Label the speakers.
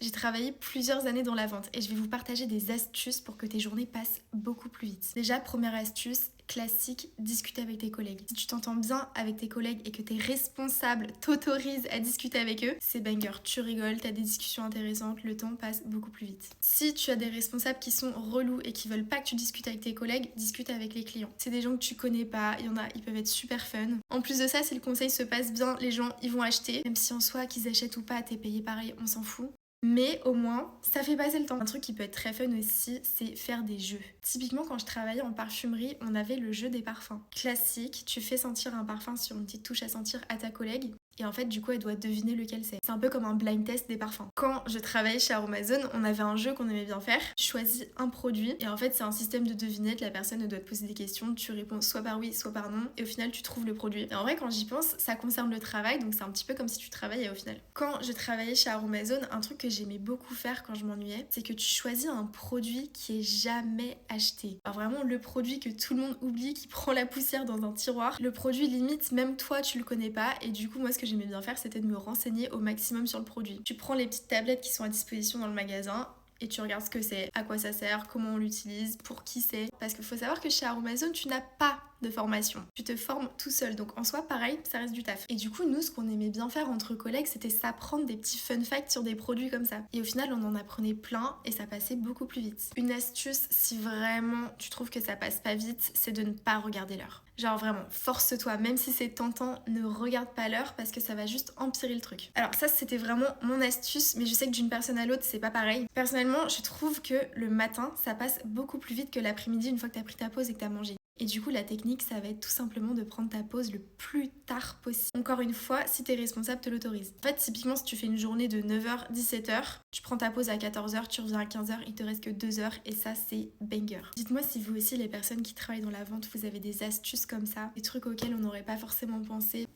Speaker 1: J'ai travaillé plusieurs années dans la vente et je vais vous partager des astuces pour que tes journées passent beaucoup plus vite. Déjà, première astuce, classique, discuter avec tes collègues. Si tu t'entends bien avec tes collègues et que tes responsables t'autorisent à discuter avec eux, c'est banger. Tu rigoles, t'as des discussions intéressantes, le temps passe beaucoup plus vite. Si tu as des responsables qui sont relous et qui veulent pas que tu discutes avec tes collègues, discute avec les clients. C'est des gens que tu connais pas, il y en a, ils peuvent être super fun. En plus de ça, si le conseil se passe bien, les gens ils vont acheter, même si en soi qu'ils achètent ou pas, t'es payé pareil, on s'en fout. Mais au moins, ça fait passer le temps. Un truc qui peut être très fun aussi, c'est faire des jeux. Typiquement, quand je travaillais en parfumerie, on avait le jeu des parfums. Classique, tu fais sentir un parfum sur une petite touche à sentir à ta collègue. Et en fait, du coup, elle doit deviner lequel c'est. C'est un peu comme un blind test des parfums. Quand je travaillais chez Aromazone, on avait un jeu qu'on aimait bien faire. Tu choisis un produit et en fait, c'est un système de devinette. La personne doit te poser des questions. Tu réponds soit par oui, soit par non. Et au final, tu trouves le produit. Et en vrai, quand j'y pense, ça concerne le travail. Donc, c'est un petit peu comme si tu travaillais au final. Quand je travaillais chez Aromazone, un truc que j'aimais beaucoup faire quand je m'ennuyais, c'est que tu choisis un produit qui est jamais acheté. Alors vraiment, le produit que tout le monde oublie, qui prend la poussière dans un tiroir. Le produit limite, même toi, tu le connais pas. Et du coup, moi, ce que j'aimais bien faire, c'était de me renseigner au maximum sur le produit. Tu prends les petites tablettes qui sont à disposition dans le magasin et tu regardes ce que c'est, à quoi ça sert, comment on l'utilise, pour qui c'est. Parce qu'il faut savoir que chez Aromazone, tu n'as pas de formation. Tu te formes tout seul. Donc en soi, pareil, ça reste du taf. Et du coup, nous, ce qu'on aimait bien faire entre collègues, c'était s'apprendre des petits fun facts sur des produits comme ça. Et au final, on en apprenait plein et ça passait beaucoup plus vite. Une astuce, si vraiment tu trouves que ça passe pas vite, c'est de ne pas regarder l'heure. Genre vraiment, force-toi, même si c'est tentant, ne regarde pas l'heure parce que ça va juste empirer le truc. Alors ça, c'était vraiment mon astuce, mais je sais que d'une personne à l'autre, c'est pas pareil. Personnellement, je trouve que le matin, ça passe beaucoup plus vite que l'après-midi une fois que t'as pris ta pause et que t'as mangé. Et du coup, la technique, ça va être tout simplement de prendre ta pause le plus tard possible. Encore une fois, si tes responsables te l'autorisent. En fait, typiquement, si tu fais une journée de 9h, 17h, tu prends ta pause à 14h, tu reviens à 15h, il te reste que 2 heures et ça, c'est banger. Dites-moi si vous aussi, les personnes qui travaillent dans la vente, vous avez des astuces comme ça, des trucs auxquels on n'aurait pas forcément pensé.